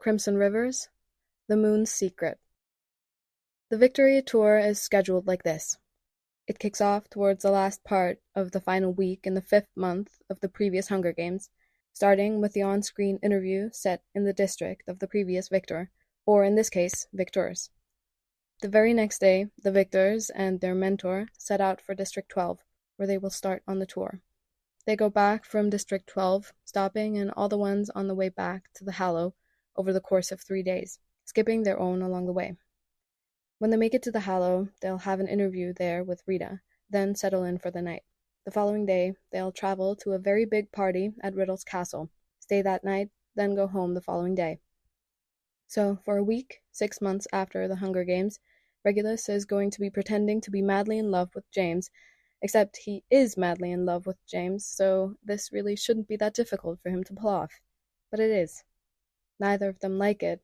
Crimson Rivers, The Moon's Secret. The Victory Tour is scheduled like this. It kicks off towards the last part of the final week in the 5th month of the previous Hunger Games, starting with the on-screen interview set in the district of the previous victor, or in this case, victors. The very next day, the victors and their mentor set out for District 12, where they will start on the tour. They go back from District 12, stopping in all the ones on the way back to the Hallow over the course of 3 days, skipping their own along the way. When they make it to the Hallow, they'll have an interview there with Rita, then settle in for the night. The following day, they'll travel to a very big party at Riddle's castle, stay that night, then go home the following day. So, for a week, 6 months after the Hunger Games, Regulus is going to be pretending to be madly in love with James, except he is madly in love with James, so this really shouldn't be that difficult for him to pull off. But it is. Neither of them like it,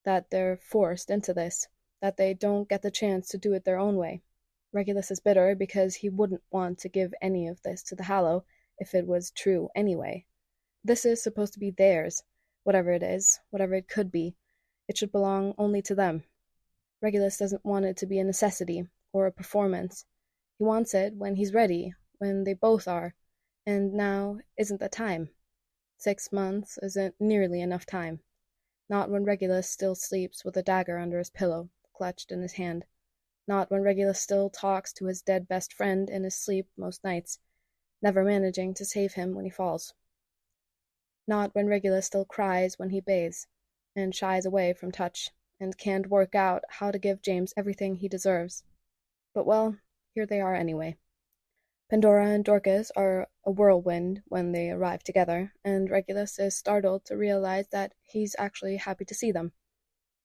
that they're forced into this, that they don't get the chance to do it their own way. Regulus is bitter because he wouldn't want to give any of this to the Hallow if it was true anyway. This is supposed to be theirs, whatever it is, whatever it could be. It should belong only to them. Regulus doesn't want it to be a necessity or a performance. He wants it when he's ready, when they both are, and now isn't the time. 6 months isn't nearly enough time. Not when Regulus still sleeps with a dagger under his pillow, clutched in his hand. Not when Regulus still talks to his dead best friend in his sleep most nights, never managing to save him when he falls. Not when Regulus still cries when he bathes, and shies away from touch, and can't work out how to give James everything he deserves. But well, here they are anyway. Pandora and Dorcas are a whirlwind when they arrive together, and Regulus is startled to realize that he's actually happy to see them.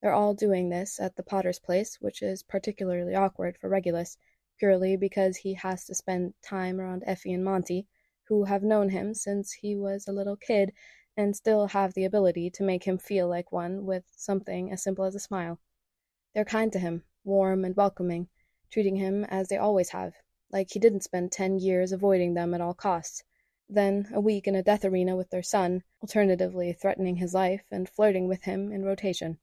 They're all doing this at the Potter's place, which is particularly awkward for Regulus, purely because he has to spend time around Effie and Monty, who have known him since he was a little kid and still have the ability to make him feel like one with something as simple as a smile. They're kind to him, warm and welcoming, treating him as they always have, like he didn't spend 10 years avoiding them at all costs, then a week in a death arena with their son, alternatively threatening his life and flirting with him in rotation.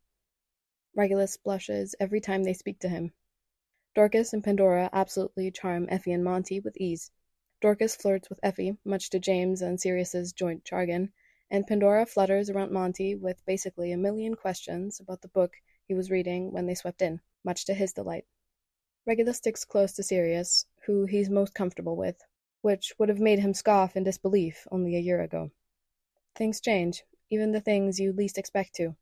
Regulus blushes every time they speak to him. Dorcas and Pandora absolutely charm Effie and Monty with ease. Dorcas flirts with Effie, much to James and Sirius's joint jargon, and Pandora flutters around Monty with basically a million questions about the book he was reading when they swept in, much to his delight. Regulus sticks close to Sirius, who he's most comfortable with, which would have made him scoff in disbelief only a year ago. Things change, even the things you least expect to.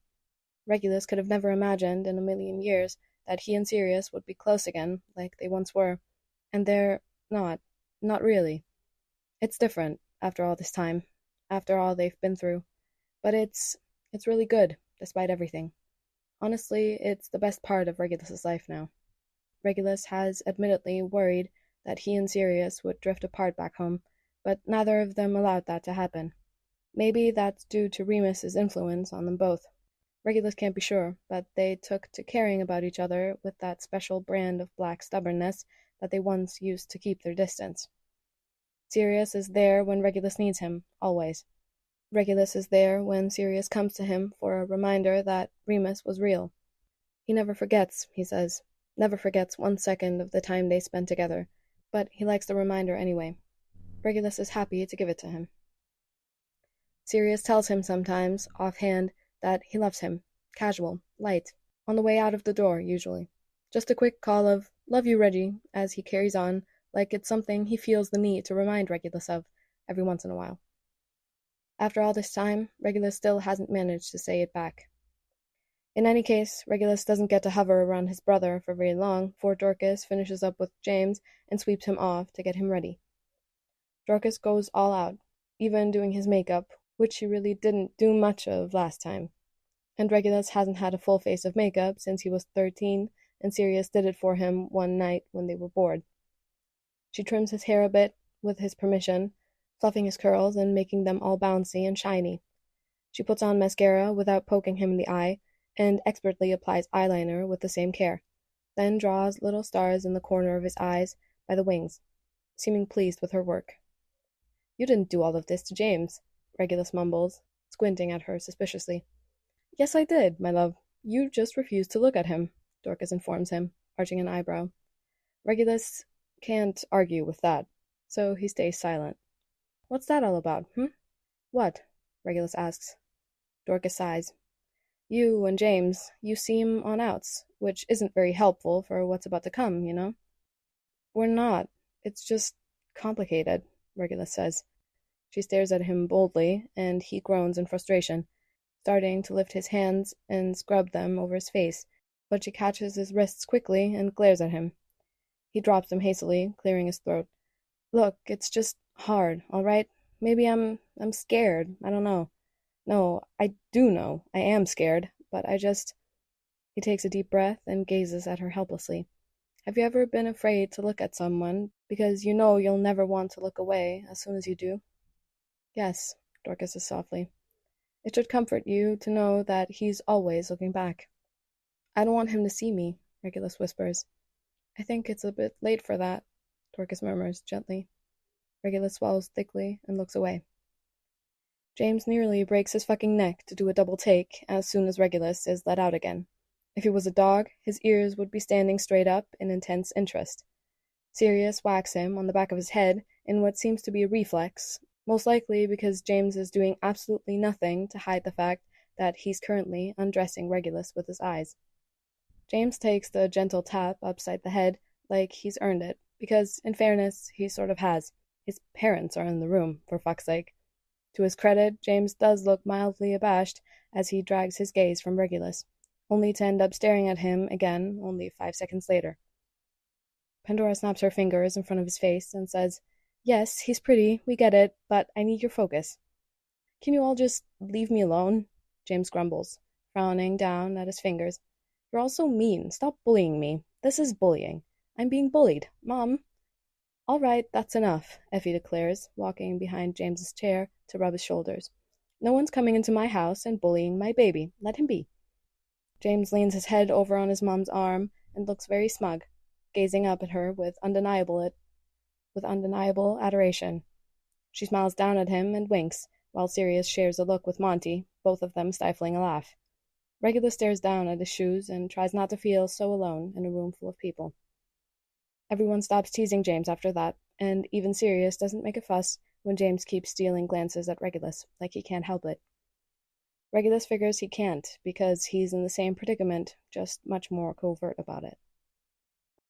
Regulus could have never imagined in a million years that he and Sirius would be close again, like they once were, and they're not really. It's different, after all this time, after all they've been through, but it's really good, despite everything. Honestly, it's the best part of Regulus's life now. Regulus has admittedly worried that he and Sirius would drift apart back home, but neither of them allowed that to happen. Maybe that's due to Remus's influence on them both. Regulus can't be sure, but they took to caring about each other with that special brand of black stubbornness that they once used to keep their distance. Sirius is there when Regulus needs him, always. Regulus is there when Sirius comes to him for a reminder that Remus was real. He never forgets, he says, never forgets 1 second of the time they spent together, but he likes the reminder anyway. Regulus is happy to give it to him. Sirius tells him sometimes, offhand, that he loves him, casual, light, on the way out of the door, usually. Just a quick call of, "Love you, Reggie," as he carries on, like it's something he feels the need to remind Regulus of, every once in a while. After all this time, Regulus still hasn't managed to say it back. In any case, Regulus doesn't get to hover around his brother for very long, for Dorcas finishes up with James and sweeps him off to get him ready. Dorcas goes all out, even doing his makeup, which she really didn't do much of last time. And Regulus hasn't had a full face of makeup since he was 13, and Sirius did it for him one night when they were bored. She trims his hair a bit, with his permission, fluffing his curls and making them all bouncy and shiny. She puts on mascara without poking him in the eye, and expertly applies eyeliner with the same care, then draws little stars in the corner of his eyes by the wings, seeming pleased with her work. "You didn't do all of this to James," Regulus mumbles, squinting at her suspiciously. Yes, I did, my love. You just refused to look at him, Dorcas informs him, arching an eyebrow. Regulus can't argue with that, so he stays silent. What's that all about, hm? What? Regulus asks. Dorcas sighs. You and James, you seem on outs, which isn't very helpful for what's about to come, you know? We're not. It's just complicated, Regulus says. She stares at him boldly, and he groans in frustration, starting to lift his hands and scrub them over his face, but she catches his wrists quickly and glares at him. He drops them hastily, clearing his throat. Look, it's just hard, all right? Maybe I'm scared. I don't know. No, I do know. I am scared, but I just... He takes a deep breath and gazes at her helplessly. Have you ever been afraid to look at someone because you know you'll never want to look away as soon as you do? Yes, Dorcas says softly. It should comfort you to know that he's always looking back. I don't want him to see me, Regulus whispers. I think it's a bit late for that, Dorcas murmurs gently. Regulus swallows thickly and looks away. James nearly breaks his fucking neck to do a double take as soon as Regulus is let out again. If he was a dog, his ears would be standing straight up in intense interest. Sirius whacks him on the back of his head in what seems to be a reflex, most likely because James is doing absolutely nothing to hide the fact that he's currently undressing Regulus with his eyes. James takes the gentle tap upside the head like he's earned it, because, in fairness, he sort of has. His parents are in the room, for fuck's sake. To his credit, James does look mildly abashed as he drags his gaze from Regulus, only to end up staring at him again only 5 seconds later. Pandora snaps her fingers in front of his face and says, Yes, he's pretty, we get it, but I need your focus. Can you all just leave me alone? James grumbles, frowning down at his fingers. You're all so mean. Stop bullying me. This is bullying. I'm being bullied. Mom. All right, that's enough, Effie declares, walking behind James's chair to rub his shoulders. No one's coming into my house and bullying my baby. Let him be. James leans his head over on his mom's arm and looks very smug, gazing up at her with undeniable adoration. She smiles down at him and winks, while Sirius shares a look with Monty, both of them stifling a laugh. Regulus stares down at his shoes and tries not to feel so alone in a room full of people. Everyone stops teasing James after that, and even Sirius doesn't make a fuss when James keeps stealing glances at Regulus, like he can't help it. Regulus figures he can't, because he's in the same predicament, just much more covert about it.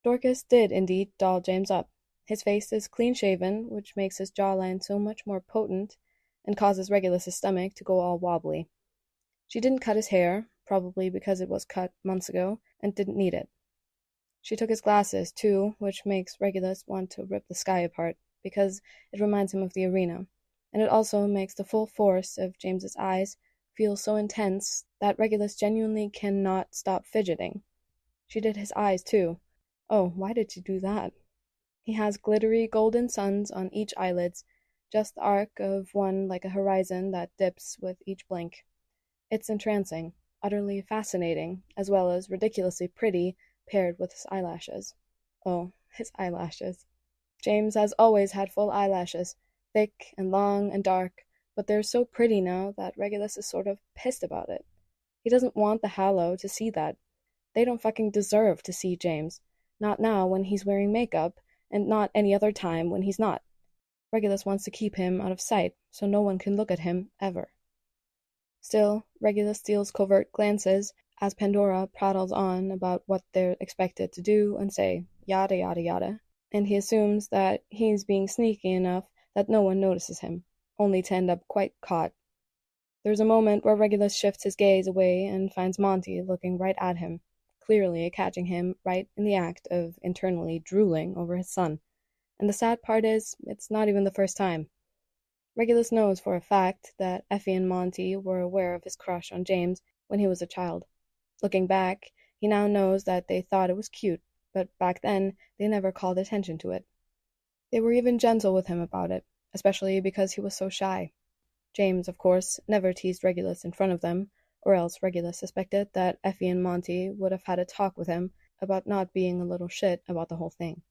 Dorcas did indeed doll James up. His face is clean-shaven, which makes his jawline so much more potent and causes Regulus's stomach to go all wobbly. She didn't cut his hair, probably because it was cut months ago, and didn't need it. She took his glasses, too, which makes Regulus want to rip the sky apart, because it reminds him of the arena, and it also makes the full force of James's eyes feel so intense that Regulus genuinely cannot stop fidgeting. She did his eyes, too. Oh, why did she do that? He has glittery golden suns on each eyelids, just the arc of one like a horizon that dips with each blink. It's entrancing, utterly fascinating, as well as ridiculously pretty, paired with his eyelashes. Oh, his eyelashes. James has always had full eyelashes, thick and long and dark, but they're so pretty now that Regulus is sort of pissed about it. He doesn't want the Hallow to see that. They don't fucking deserve to see James. Not now when he's wearing makeup, and not any other time when he's not. Regulus wants to keep him out of sight, so no one can look at him, ever. Still, Regulus steals covert glances as Pandora prattles on about what they're expected to do and say, yada yada yada, and he assumes that he's being sneaky enough that no one notices him, only to end up quite caught. There's a moment where Regulus shifts his gaze away and finds Monty looking right at him, clearly catching him right in the act of internally drooling over his son. And the sad part is, it's not even the first time. Regulus knows for a fact that Effie and Monty were aware of his crush on James when he was a child. Looking back, he now knows that they thought it was cute, but back then they never called attention to it. They were even gentle with him about it, especially because he was so shy. James, of course, never teased Regulus in front of them, or else Regulus suspected that Effie and Monty would have had a talk with him about not being a little shit about the whole thing.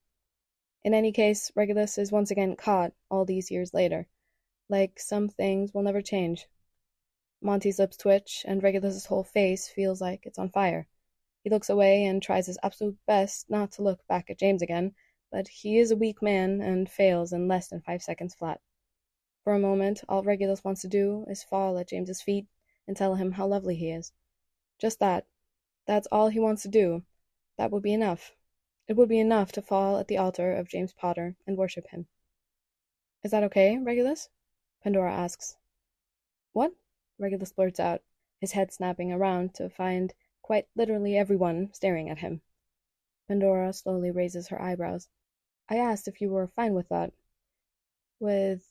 In any case, Regulus is once again caught all these years later. Like some things will never change. Monty's lips twitch, and Regulus's whole face feels like it's on fire. He looks away and tries his absolute best not to look back at James again, but he is a weak man and fails in less than 5 seconds flat. For a moment, all Regulus wants to do is fall at James's feet and tell him how lovely he is. Just that. That's all he wants to do. That would be enough. It would be enough to fall at the altar of James Potter and worship him. Is that okay, Regulus? Pandora asks. What? Regulus blurts out, his head snapping around to find quite literally everyone staring at him. Pandora slowly raises her eyebrows. I asked if you were fine with that. With...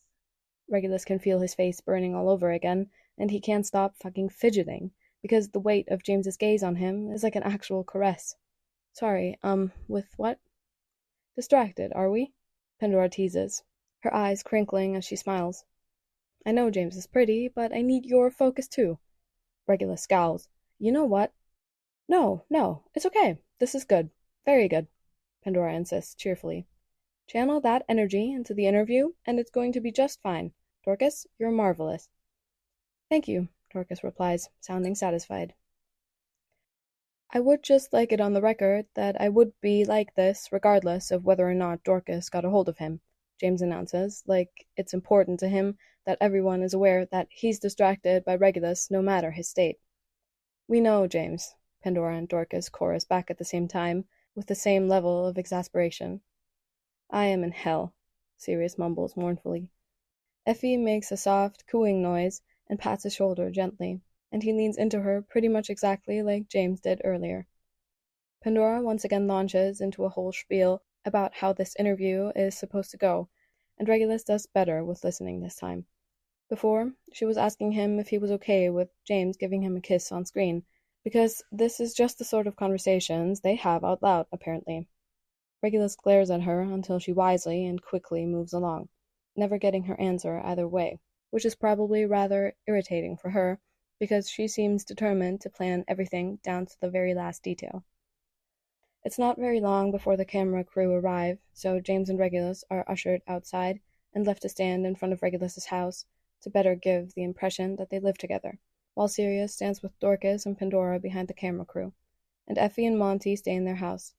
Regulus can feel his face burning all over again, and he can't stop fucking fidgeting, because the weight of James's gaze on him is like an actual caress. Sorry, with what? Distracted, are we? Pandora teases, her eyes crinkling as she smiles. I know James is pretty, but I need your focus too. Regulus scowls. You know what? No, it's okay. This is good. Very good, Pandora insists cheerfully. Channel that energy into the interview, and it's going to be just fine. Dorcas, you're marvelous. Thank you, Dorcas replies, sounding satisfied. I would just like it on the record that I would be like this regardless of whether or not Dorcas got a hold of him, James announces, like it's important to him that everyone is aware that he's distracted by Regulus no matter his state. We know, James, Pandora and Dorcas chorus back at the same time, with the same level of exasperation. I am in hell, Sirius mumbles mournfully. Effie makes a soft, cooing noise and pats his shoulder gently, and he leans into her pretty much exactly like James did earlier. Pandora once again launches into a whole spiel about how this interview is supposed to go, and Regulus does better with listening this time. Before, she was asking him if he was okay with James giving him a kiss on screen, because this is just the sort of conversations they have out loud, apparently. Regulus glares at her until she wisely and quickly moves along, never getting her answer either way, which is probably rather irritating for her, because she seems determined to plan everything down to the very last detail. It's not very long before the camera crew arrive, so James and Regulus are ushered outside and left to stand in front of Regulus's house to better give the impression that they live together, while Sirius stands with Dorcas and Pandora behind the camera crew, and Effie and Monty stay in their house.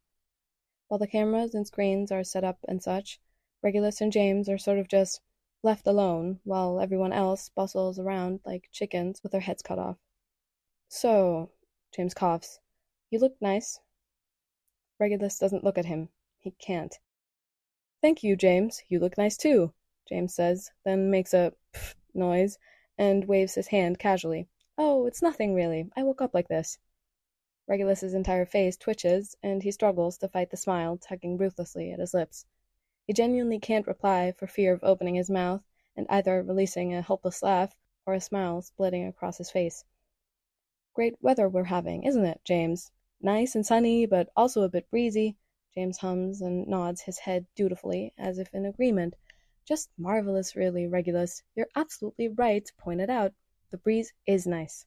While the cameras and screens are set up and such, Regulus and James are sort of just left alone, while everyone else bustles around like chickens with their heads cut off. So, James coughs, you look nice. Regulus doesn't look at him. He can't. Thank you, James. You look nice too, James says, then makes a pff noise and waves his hand casually. Oh, it's nothing really. I woke up like this. Regulus's entire face twitches, and he struggles to fight the smile tugging ruthlessly at his lips. He genuinely can't reply for fear of opening his mouth and either releasing a helpless laugh or a smile splitting across his face. Great weather we're having, isn't it, James? Nice and sunny, but also a bit breezy. James hums and nods his head dutifully, as if in agreement. Just marvelous, really, Regulus. You're absolutely right to point it out. The breeze is nice.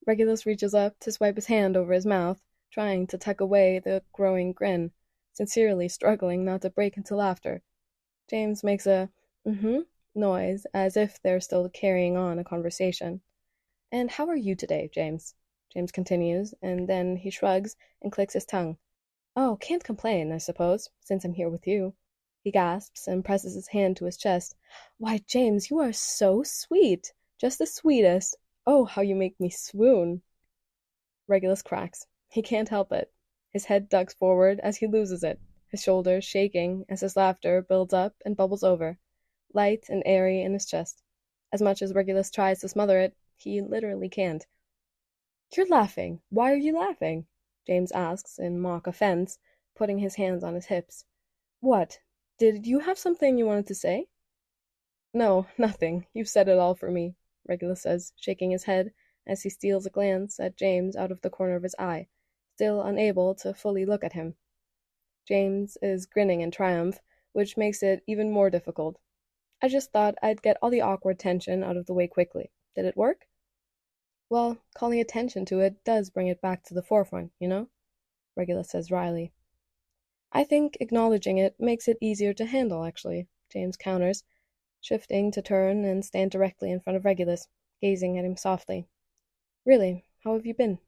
Regulus reaches up to swipe his hand over his mouth, trying to tuck away the growing grin, sincerely struggling not to break into laughter. James makes a noise, as if they're still carrying on a conversation. And how are you today, James? James continues, and then he shrugs and clicks his tongue. Oh, can't complain, I suppose, since I'm here with you. He gasps and presses his hand to his chest. Why, James, you are so sweet. Just the sweetest. Oh, how you make me swoon. Regulus cracks. He can't help it. His head ducks forward as he loses it, his shoulders shaking as his laughter builds up and bubbles over, light and airy in his chest. As much as Regulus tries to smother it, he literally can't. You're laughing. Why are you laughing? James asks in mock offense, putting his hands on his hips. What? Did you have something you wanted to say? No, nothing. You've said it all for me, Regulus says, shaking his head as he steals a glance at James out of the corner of his eye, still unable to fully look at him. James is grinning in triumph, which makes it even more difficult. I just thought I'd get all the awkward tension out of the way quickly. Did it work? Well, calling attention to it does bring it back to the forefront, you know? Regulus says wryly. I think acknowledging it makes it easier to handle, actually, James counters, shifting to turn and stand directly in front of Regulus, gazing at him softly. Really, how have you been?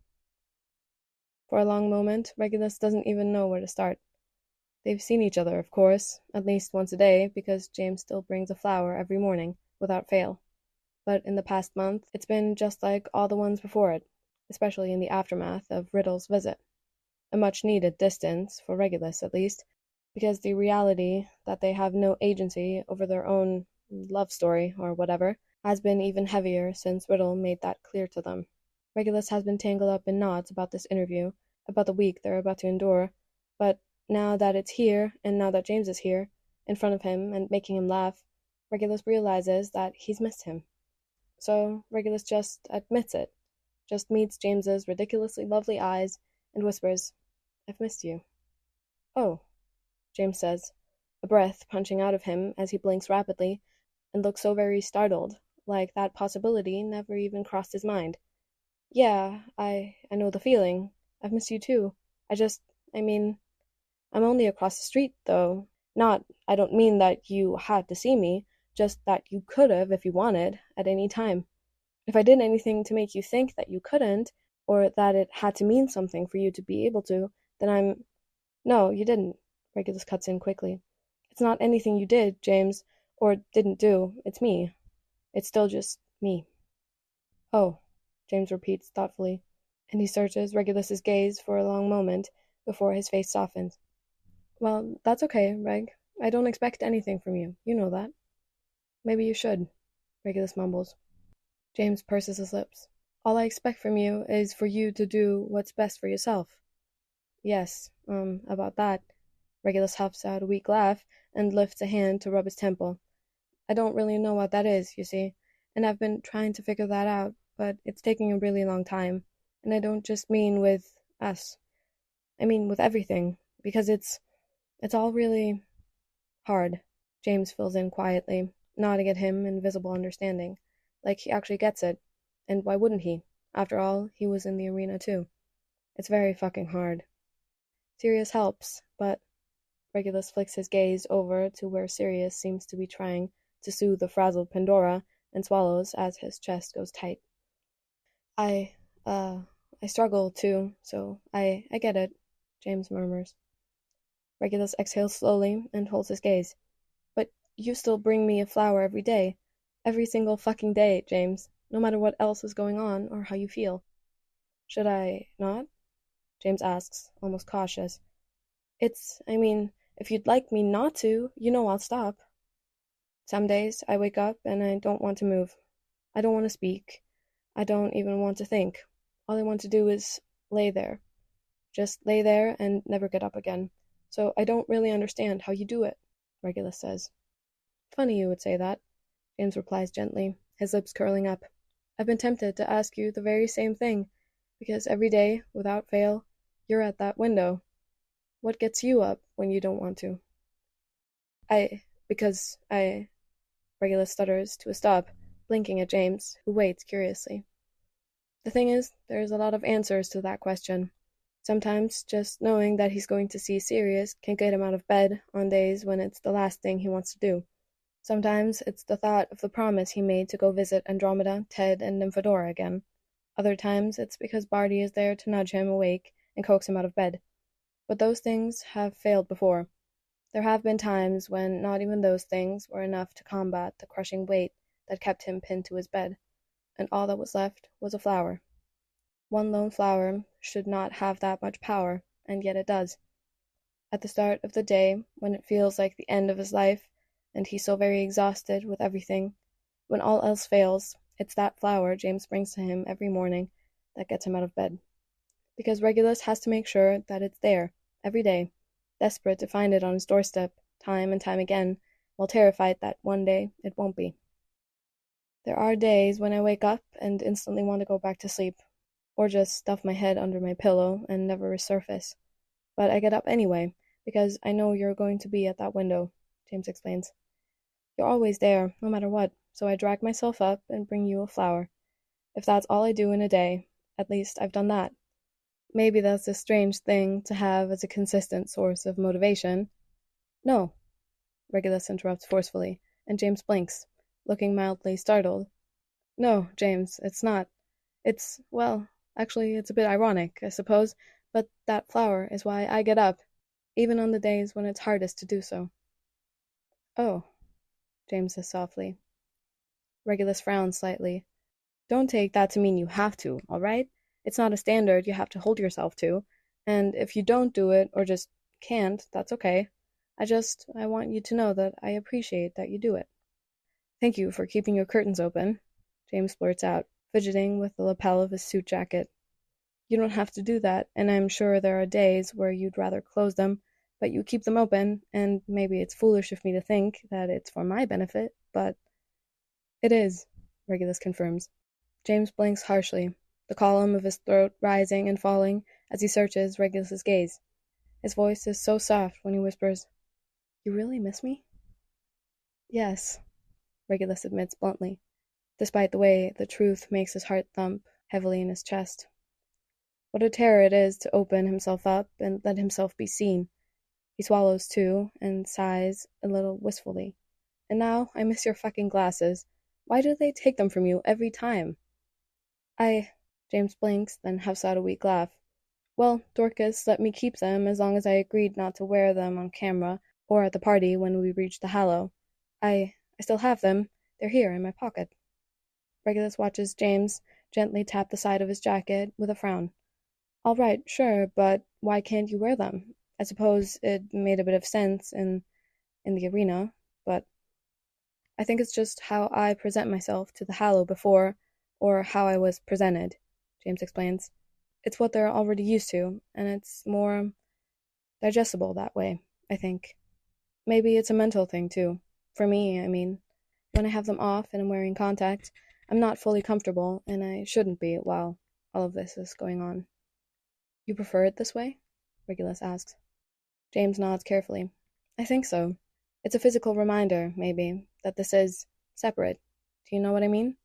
For a long moment, Regulus doesn't even know where to start. They've seen each other, of course, at least once a day, because James still brings a flower every morning, without fail. But in the past month, it's been just like all the ones before it, especially in the aftermath of Riddle's visit. A much-needed distance, for Regulus at least, because the reality that they have no agency over their own love story, or whatever, has been even heavier since Riddle made that clear to them. Regulus has been tangled up in knots about this interview, about the week they're about to endure, but now that it's here, and now that James is here, in front of him and making him laugh, Regulus realizes that he's missed him. So Regulus just admits it, just meets James's ridiculously lovely eyes and whispers, "I've missed you." "Oh," James says, a breath punching out of him as he blinks rapidly and looks so very startled, like that possibility never even crossed his mind. "Yeah, I know the feeling. I've missed you too. I mean, I'm only across the street, though. I don't mean that you had to see me, just that you could have if you wanted, at any time. If I did anything to make you think that you couldn't, or that it had to mean something for you to be able to, then I'm—" "No, you didn't," Regulus cuts in quickly. "It's not anything you did, James, or didn't do. It's me. It's still just me." "Oh," James repeats thoughtfully, and he searches Regulus's gaze for a long moment before his face softens. "Well, that's okay, Reg. I don't expect anything from you. You know that." "Maybe you should," Regulus mumbles. James purses his lips. "All I expect from you is for you to do what's best for yourself." "Yes, about that." Regulus huffs out a weak laugh and lifts a hand to rub his temple. "I don't really know what that is, you see, and I've been trying to figure that out, but it's taking a really long time. And I don't just mean with us. I mean with everything, because it's all really hard." James fills in quietly, nodding at him in visible understanding, like he actually gets it. And why wouldn't he? After all, he was in the arena too. It's very fucking hard. Sirius helps, but Regulus flicks his gaze over to where Sirius seems to be trying to soothe the frazzled Pandora and swallows as his chest goes tight. I struggle too, so I get it," James murmurs. Regulus exhales slowly and holds his gaze. "But you still bring me a flower every day. Every single fucking day, James, no matter what else is going on or how you feel." "Should I not?" James asks, almost cautious. I mean, if you'd like me not to, you know I'll stop." "Some days I wake up and I don't want to move. I don't want to speak. I don't even want to think. All I want to do is lay there. Just lay there and never get up again. So I don't really understand how you do it," Regulus says. "Funny you would say that," James replies gently, his lips curling up. "I've been tempted to ask you the very same thing, because every day, without fail, you're at that window. What gets you up when you don't want to?" Because I, Regulus stutters to a stop, blinking at James, who waits curiously. The thing is, there's a lot of answers to that question. Sometimes just knowing that he's going to see Sirius can get him out of bed on days when it's the last thing he wants to do. Sometimes it's the thought of the promise he made to go visit Andromeda, Ted, and Nymphadora again. Other times it's because Barty is there to nudge him awake and coax him out of bed. But those things have failed before. There have been times when not even those things were enough to combat the crushing weight that kept him pinned to his bed, and all that was left was a flower. One lone flower should not have that much power, and yet it does. At the start of the day, when it feels like the end of his life, and he's so very exhausted with everything, when all else fails, it's that flower James brings to him every morning that gets him out of bed. Because Regulus has to make sure that it's there, every day, desperate to find it on his doorstep, time and time again, while terrified that one day it won't be. There are days when I wake up and instantly want to go back to sleep, or just stuff my head under my pillow and never resurface. But I get up anyway, because I know you're going to be at that window, James explains. You're always there, no matter what, so I drag myself up and bring you a flower. If that's all I do in a day, at least I've done that. Maybe that's a strange thing to have as a consistent source of motivation. No, Regulus interrupts forcefully, and James blinks, looking mildly startled. No, James, it's not. It's, well, actually, it's a bit ironic, I suppose, but that flower is why I get up, even on the days when it's hardest to do so. Oh, James says softly. Regulus frowns slightly. Don't take that to mean you have to, all right? It's not a standard you have to hold yourself to, and if you don't do it or just can't, that's okay. I want you to know that I appreciate that you do it. Thank you for keeping your curtains open, James blurts out, fidgeting with the lapel of his suit jacket. You don't have to do that, and I'm sure there are days where you'd rather close them, but you keep them open, and maybe it's foolish of me to think that it's for my benefit, but it is, Regulus confirms. James blinks harshly, the column of his throat rising and falling as he searches Regulus's gaze. His voice is so soft when he whispers, You really miss me? Yes, Regulus admits bluntly, despite the way the truth makes his heart thump heavily in his chest. What a terror it is to open himself up and let himself be seen. He swallows too, and sighs a little wistfully. And now I miss your fucking glasses. Why do they take them from you every time? I... James blinks, then huffs out a weak laugh. Well, Dorcas let me keep them as long as I agreed not to wear them on camera or at the party when we reached the Hallow. I still have them. They're here in my pocket. Regulus watches James gently tap the side of his jacket with a frown. All right, sure, but why can't you wear them? I suppose it made a bit of sense in the arena, but I think it's just how I present myself to the Hallow before, or how I was presented, James explains. It's what they're already used to, and it's more digestible that way, I think. Maybe it's a mental thing, too. For me, I mean, when I have them off and I'm wearing contacts, I'm not fully comfortable, and I shouldn't be while all of this is going on. You prefer it this way? Regulus asks. James nods carefully. I think so. It's a physical reminder, maybe, that this is separate. Do you know what I mean?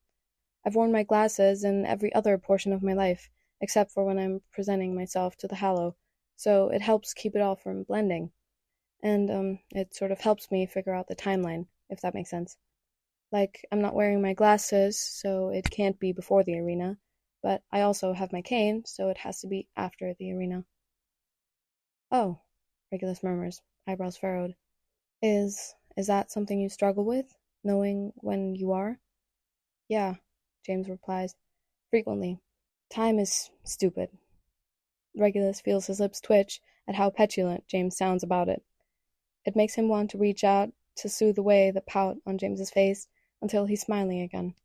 I've worn my glasses in every other portion of my life, except for when I'm presenting myself to the Hallow, so it helps keep it all from blending. And it sort of helps me figure out the timeline, if that makes sense. Like, I'm not wearing my glasses, so it can't be before the arena, but I also have my cane, so it has to be after the arena. Oh, Regulus murmurs, eyebrows furrowed. Is that something you struggle with, knowing when you are? Yeah, James replies. Frequently. Time is stupid. Regulus feels his lips twitch at how petulant James sounds about it. It makes him want to reach out to soothe away the pout on James's face until he's smiling again.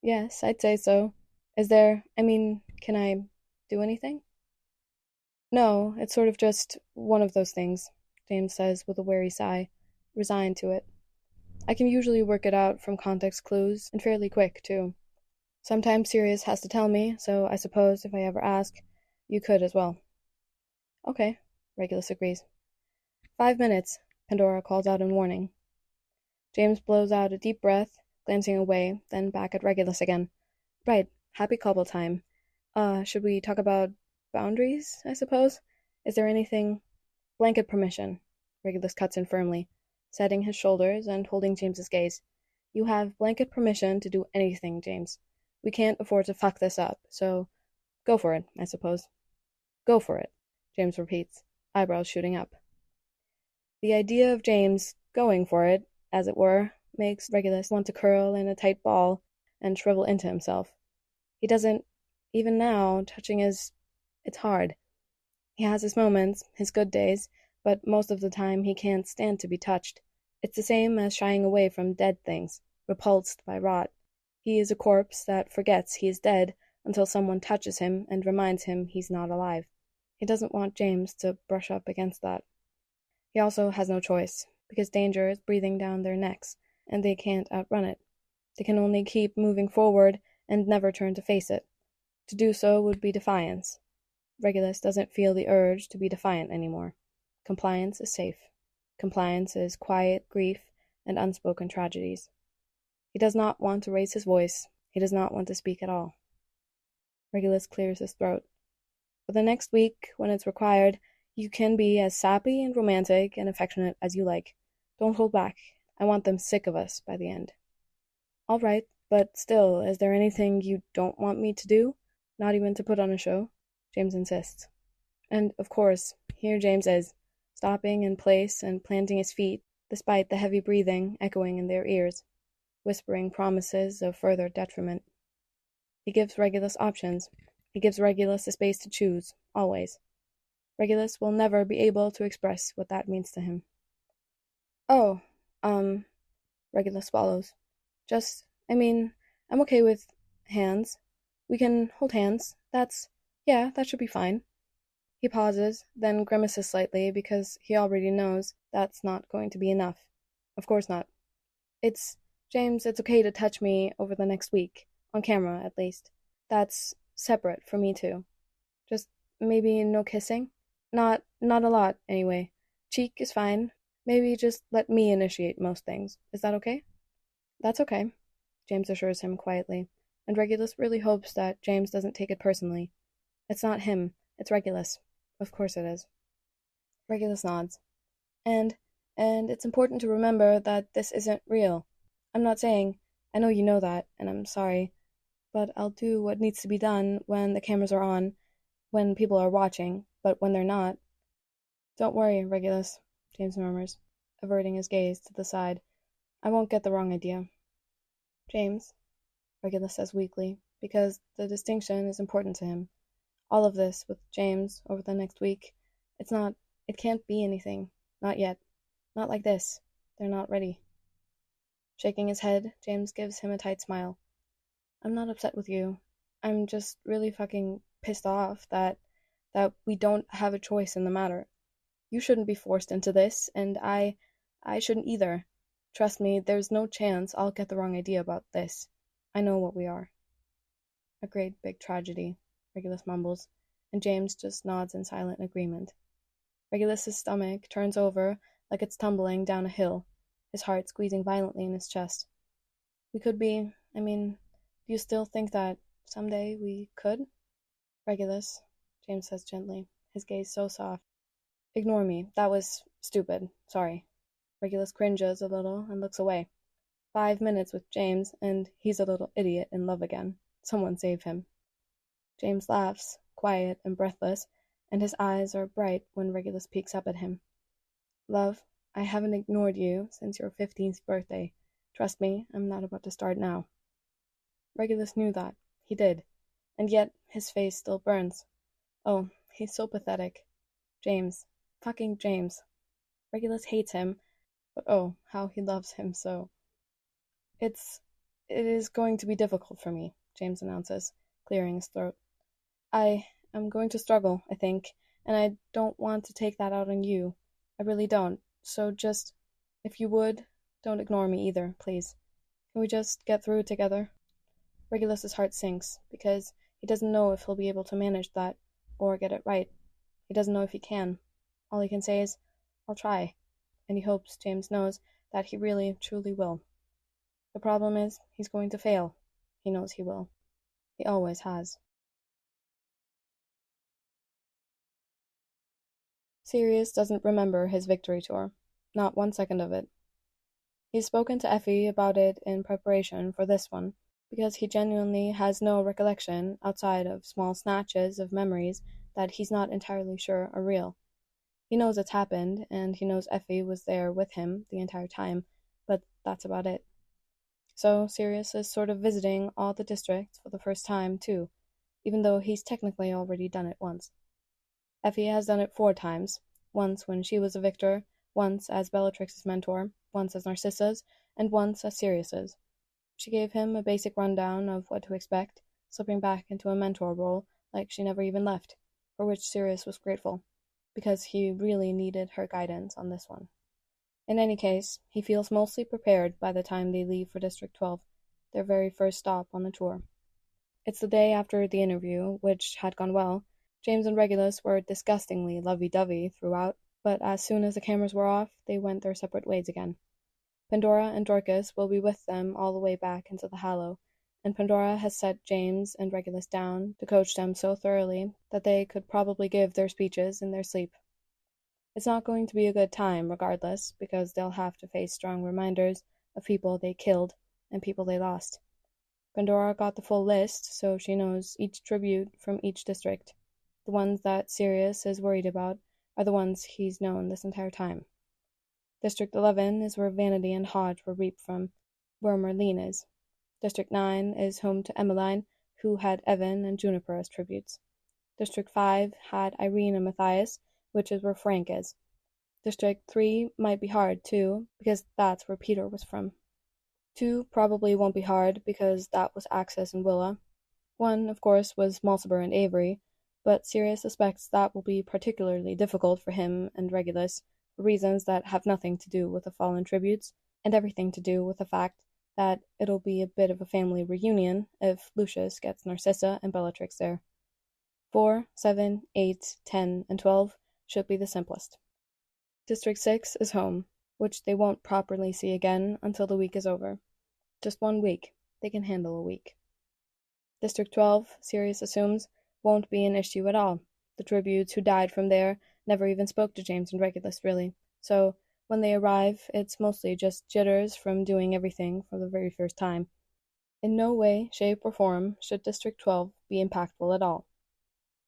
Yes, I'd say so. Can I do anything? No, it's sort of just one of those things, James says with a weary sigh, resigned to it. I can usually work it out from context clues, and fairly quick, too. Sometimes Sirius has to tell me, so I suppose if I ever ask, you could as well. Okay, Regulus agrees. 5 minutes, Pandora calls out in warning. James blows out a deep breath, glancing away, then back at Regulus again. Right, happy couple time. Should we talk about boundaries, I suppose? Is there anything... Blanket permission, Regulus cuts in firmly, setting his shoulders and holding James's gaze. You have blanket permission to do anything, James. We can't afford to fuck this up, so go for it, I suppose. Go for it, James repeats, eyebrows shooting up. The idea of James going for it, as it were, makes Regulus want to curl in a tight ball and shrivel into himself. He doesn't, even now, touching is... It's hard. He has his moments, his good days, but most of the time he can't stand to be touched. It's the same as shying away from dead things, repulsed by rot. He is a corpse that forgets he is dead until someone touches him and reminds him he's not alive. He doesn't want James to brush up against that. He also has no choice, because danger is breathing down their necks, and they can't outrun it. They can only keep moving forward and never turn to face it. To do so would be defiance. Regulus doesn't feel the urge to be defiant anymore. Compliance is safe. Compliance is quiet grief and unspoken tragedies. He does not want to raise his voice. He does not want to speak at all. Regulus clears his throat. For the next week, when it's required, you can be as sappy and romantic and affectionate as you like. Don't hold back. I want them sick of us by the end. All right, But still, is there anything you don't want me to do? Not even to put on a show? James insists. And, of course, here James is, stopping in place and planting his feet, despite the heavy breathing echoing in their ears, whispering promises of further detriment. He gives Regulus options. He gives Regulus the space to choose, always. Regulus will never be able to express what that means to him. Oh, Regulus swallows. I'm okay with hands. We can hold hands. That should be fine. He pauses, then grimaces slightly because he already knows that's not going to be enough. Of course not. James, it's okay to touch me over the next week. On camera, at least. That's separate for me too. Just maybe no kissing? Not a lot, anyway. Cheek is fine. Maybe just let me initiate most things. Is that okay? That's okay, James assures him quietly, and Regulus really hopes that James doesn't take it personally. It's not him, it's Regulus. Of course it is. Regulus nods. And it's important to remember that this isn't real. I'm not saying, I know you know that, and I'm sorry, but I'll do what needs to be done when the cameras are on, when people are watching, but when they're not. Don't worry, Regulus, James murmurs, averting his gaze to the side. I won't get the wrong idea. James, Regulus says weakly, because the distinction is important to him. All of this with James over the next week, it can't be anything. Not yet. Not like this. They're not ready. Shaking his head, James gives him a tight smile. I'm not upset with you. I'm just really fucking pissed off that we don't have a choice in the matter. You shouldn't be forced into this, and I shouldn't either. Trust me, there's no chance I'll get the wrong idea about this. I know what we are. A great big tragedy, Regulus mumbles, and James just nods in silent agreement. Regulus's stomach turns over like it's tumbling down a hill, his heart squeezing violently in his chest. We could be, do you still think that someday we could? Regulus, James says gently, his gaze so soft. Ignore me. That was stupid. Sorry. Regulus cringes a little and looks away. 5 minutes with James, and he's a little idiot in love again. Someone save him. James laughs, quiet and breathless, and his eyes are bright when Regulus peeks up at him. Love, I haven't ignored you since your 15th birthday. Trust me, I'm not about to start now. Regulus knew that. He did. And yet his face still burns. Oh, he's so pathetic. James. Fucking James. Regulus hates him, but oh, how he loves him so. It is going to be difficult for me, James announces, clearing his throat. I am going to struggle, I think, and I don't want to take that out on you. I really don't. So just, if you would, don't ignore me either, please. Can we just get through it together? Regulus's heart sinks, because he doesn't know if he'll be able to manage that, or get it right. He doesn't know if he can. All he can say is, I'll try, and he hopes James knows that he really, truly will. The problem is, he's going to fail. He knows he will. He always has. Sirius doesn't remember his victory tour. Not 1 second of it. He's spoken to Effie about it in preparation for this one, because he genuinely has no recollection outside of small snatches of memories that he's not entirely sure are real. He knows it's happened, and he knows Effie was there with him the entire time, but that's about it. So Sirius is sort of visiting all the districts for the first time, too, even though he's technically already done it once. Effie has done it 4 times, once when she was a victor, once as Bellatrix's mentor, once as Narcissa's, and once as Sirius's. She gave him a basic rundown of what to expect, slipping back into a mentor role like she never even left, for which Sirius was grateful, because he really needed her guidance on this one. In any case, he feels mostly prepared by the time they leave for District 12, their very first stop on the tour. It's the day after the interview, which had gone well. James and Regulus were disgustingly lovey-dovey throughout, but as soon as the cameras were off, they went their separate ways again. Pandora and Dorcas will be with them all the way back into the Hallow, and Pandora has set James and Regulus down to coach them so thoroughly that they could probably give their speeches in their sleep. It's not going to be a good time, regardless, because they'll have to face strong reminders of people they killed and people they lost. Pandora got the full list, so she knows each tribute from each district. The ones that Sirius is worried about are the ones he's known this entire time. District 11 is where Vanity and Hodge were reaped from, where Marlene is. District 9 is home to Emmeline, who had Evan and Juniper as tributes. District 5 had Irene and Matthias, which is where Frank is. District 3 might be hard, too, because that's where Peter was from. 2 probably won't be hard, because that was Axis and Willa. 1, of course, was Malciber and Avery, but Sirius suspects that will be particularly difficult for him and Regulus, for reasons that have nothing to do with the fallen tributes, and everything to do with the fact that it'll be a bit of a family reunion if Lucius gets Narcissa and Bellatrix there. 4, 7, 8, 10, and 12 should be the simplest. District 6 is home, which they won't properly see again until the week is over. Just 1 week. They can handle a week. District 12, Sirius assumes, won't be an issue at all. The tributes who died from there never even spoke to James and Regulus, really. So, when they arrive, it's mostly just jitters from doing everything for the very first time. In no way, shape, or form should District 12 be impactful at all.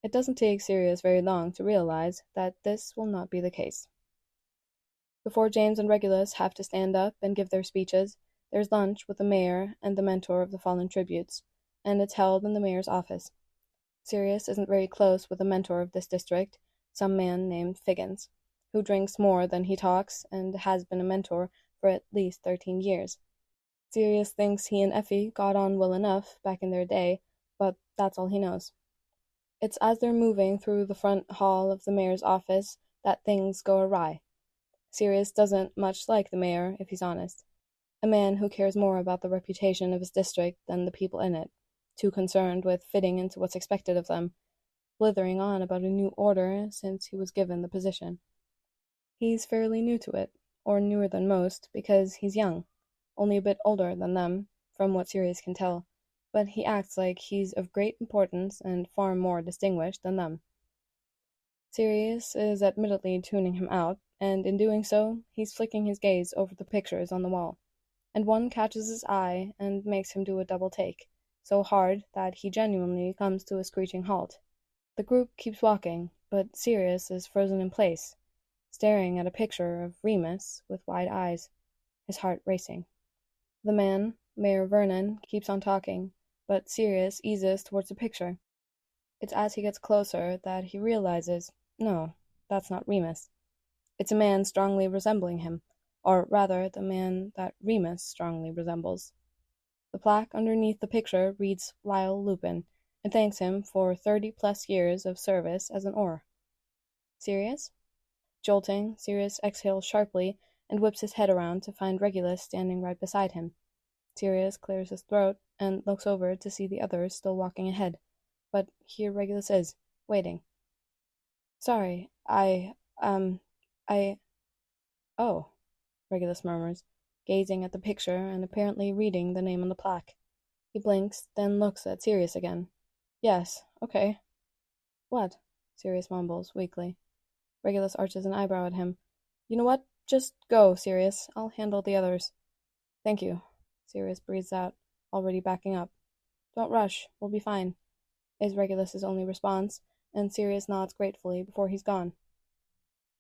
It doesn't take Sirius very long to realize that this will not be the case. Before James and Regulus have to stand up and give their speeches, there's lunch with the mayor and the mentor of the fallen tributes, and it's held in the mayor's office. Sirius isn't very close with the mentor of this district, some man named Figgins, who drinks more than he talks and has been a mentor for at least 13 years. Sirius thinks he and Effie got on well enough back in their day, but that's all he knows. It's as they're moving through the front hall of the mayor's office that things go awry. Sirius doesn't much like the mayor, if he's honest. A man who cares more about the reputation of his district than the people in it, too concerned with fitting into what's expected of them, blithering on about a new order since he was given the position. He's fairly new to it, or newer than most, because he's young, only a bit older than them, from what Sirius can tell, but he acts like he's of great importance and far more distinguished than them. Sirius is admittedly tuning him out, and in doing so, he's flicking his gaze over the pictures on the wall, and one catches his eye and makes him do a double take, so hard that he genuinely comes to a screeching halt. The group keeps walking, but Sirius is frozen in place, staring at a picture of Remus with wide eyes, his heart racing. The man, Mayor Vernon, keeps on talking, but Sirius eases towards the picture. It's as he gets closer that he realizes, no, that's not Remus. It's a man strongly resembling him, or rather the man that Remus strongly resembles. The plaque underneath the picture reads Lyle Lupin, and thanks him for 30-plus years of service as an Auror. Sirius? Jolting, Sirius exhales sharply and whips his head around to find Regulus standing right beside him. Sirius clears his throat and looks over to see the others still walking ahead, but here Regulus is, waiting. Sorry, Oh, Regulus murmurs, gazing at the picture and apparently reading the name on the plaque. He blinks, then looks at Sirius again. Yes, okay. What? Sirius mumbles, weakly. Regulus arches an eyebrow at him. You know what? Just go, Sirius. I'll handle the others. Thank you, Sirius breathes out, already backing up. Don't rush. We'll be fine, is Regulus's only response, and Sirius nods gratefully before he's gone.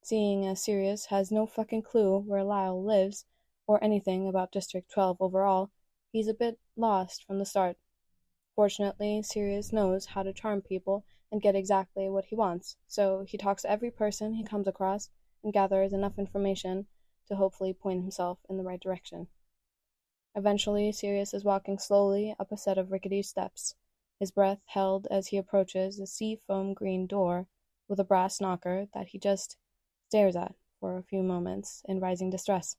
Seeing as Sirius has no fucking clue where Lyle lives, or anything about District 12 overall, he's a bit lost from the start. Fortunately, Sirius knows how to charm people and get exactly what he wants, so he talks to every person he comes across and gathers enough information to hopefully point himself in the right direction. Eventually, Sirius is walking slowly up a set of rickety steps, his breath held as he approaches a sea-foam green door with a brass knocker that he just stares at for a few moments in rising distress.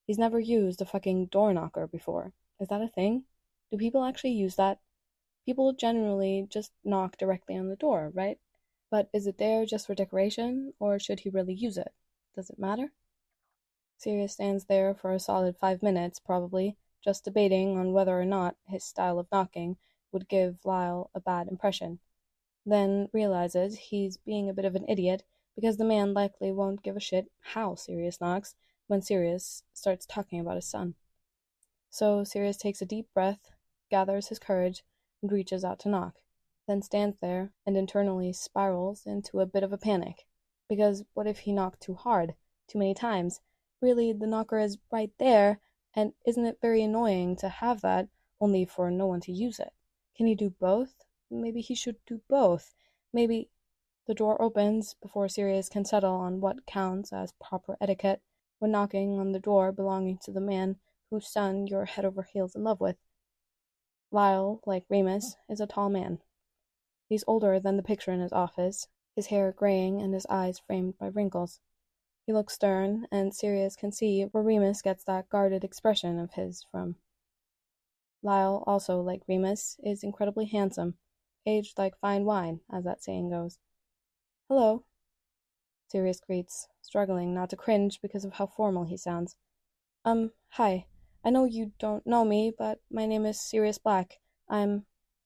He's never used a fucking door knocker before. Is that a thing? Do people actually use that? People generally just knock directly on the door, right? But is it there just for decoration, or should he really use it? Does it matter? Sirius stands there for a solid 5 minutes, probably, just debating on whether or not his style of knocking would give Lyle a bad impression. Then realizes he's being a bit of an idiot because the man likely won't give a shit how Sirius knocks when Sirius starts talking about his son. So Sirius takes a deep breath, gathers his courage and reaches out to knock, then stands there and internally spirals into a bit of a panic. Because what if he knocked too hard, too many times? Really, the knocker is right there, and isn't it very annoying to have that, only for no one to use it? Can he do both? Maybe he should do both. Maybe. The door opens before Sirius can settle on what counts as proper etiquette when knocking on the door belonging to the man whose son you're head over heels in love with. Lyle, like Remus, is a tall man. He's older than the picture in his office, his hair graying and his eyes framed by wrinkles. He looks stern, and Sirius can see where Remus gets that guarded expression of his from. Lyle, also like Remus, is incredibly handsome, aged like fine wine, as that saying goes. "Hello," Sirius greets, struggling not to cringe because of how formal he sounds. Hi. I know you don't know me, but my name is Sirius Black. I'm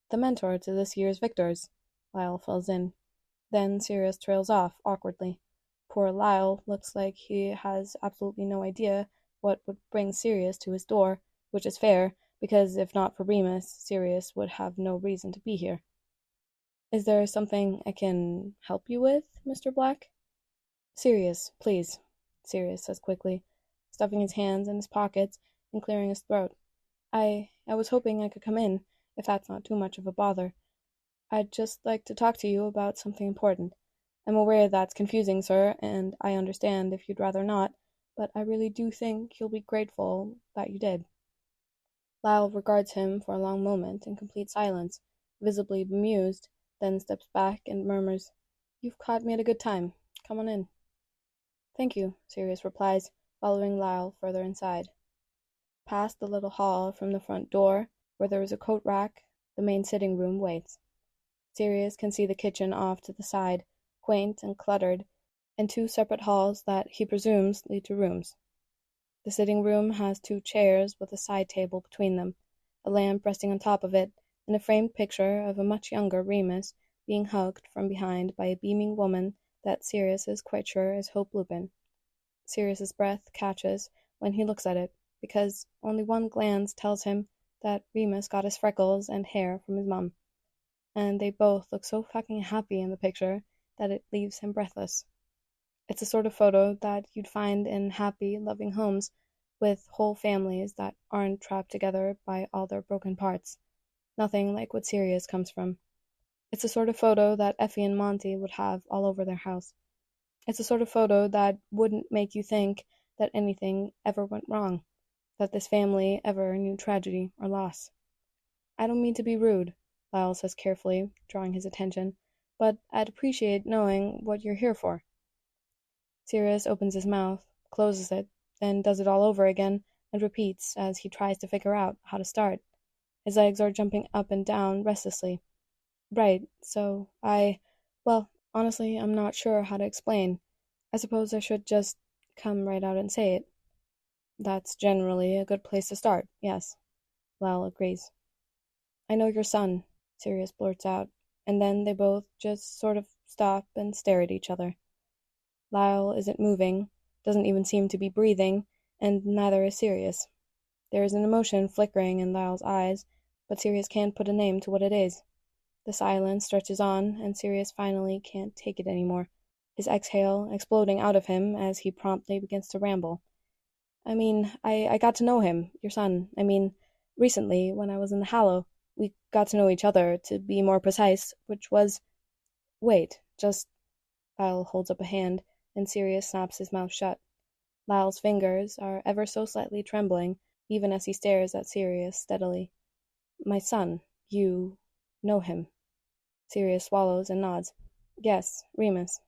the mentor to this year's victors," Lyle fills in. Then Sirius trails off, awkwardly. Poor Lyle looks like he has absolutely no idea what would bring Sirius to his door, which is fair, because if not for Remus, Sirius would have no reason to be here. "Is there something I can help you with, Mr. Black?" "Sirius, please," Sirius says quickly, stuffing his hands in his pockets and clearing his throat. I was hoping I could come in, if that's not too much of a bother. I'd just like to talk to you about something important. I'm aware that's confusing, sir, and I understand if you'd rather not, but I really do think you'll be grateful that you did." Lyle regards him for a long moment in complete silence, visibly bemused, then steps back and murmurs, "You've caught me at a good time. Come on in." "Thank you," Sirius replies, following Lyle further inside. Past the little hall from the front door, where there is a coat rack, the main sitting room waits. Sirius can see the kitchen off to the side, quaint and cluttered, and two separate halls that he presumes lead to rooms. The sitting room has two chairs with a side table between them, a lamp resting on top of it, and a framed picture of a much younger Remus being hugged from behind by a beaming woman that Sirius is quite sure is Hope Lupin. Sirius's breath catches when he looks at it, because only one glance tells him that Remus got his freckles and hair from his mom. And they both look so fucking happy in the picture that it leaves him breathless. It's the sort of photo that you'd find in happy, loving homes with whole families that aren't trapped together by all their broken parts. Nothing like what Sirius comes from. It's the sort of photo that Effie and Monty would have all over their house. It's the sort of photo that wouldn't make you think that anything ever went wrong, that this family ever knew tragedy or loss. "I don't mean to be rude," Lyle says carefully, drawing his attention, "but I'd appreciate knowing what you're here for." Sirius opens his mouth, closes it, then does it all over again, and repeats as he tries to figure out how to start. His legs are jumping up and down restlessly. "Right, so well, honestly, I'm not sure how to explain. I suppose I should just come right out and say it." "That's generally a good place to start, yes," Lyle agrees. "I know your son," Sirius blurts out, and then they both just sort of stop and stare at each other. Lyle isn't moving, doesn't even seem to be breathing, and neither is Sirius. There is an emotion flickering in Lyle's eyes, but Sirius can't put a name to what it is. The silence stretches on, and Sirius finally can't take it anymore, his exhale exploding out of him as he promptly begins to ramble. I got to know him, your son. Recently, when I was in the Hallow, we got to know each other, to be more precise, which was... Wait, just... Lyle holds up a hand, and Sirius snaps his mouth shut. Lyle's fingers are ever so slightly trembling, even as he stares at Sirius steadily. "My son, you... know him?" Sirius swallows and nods. "Yes, Remus.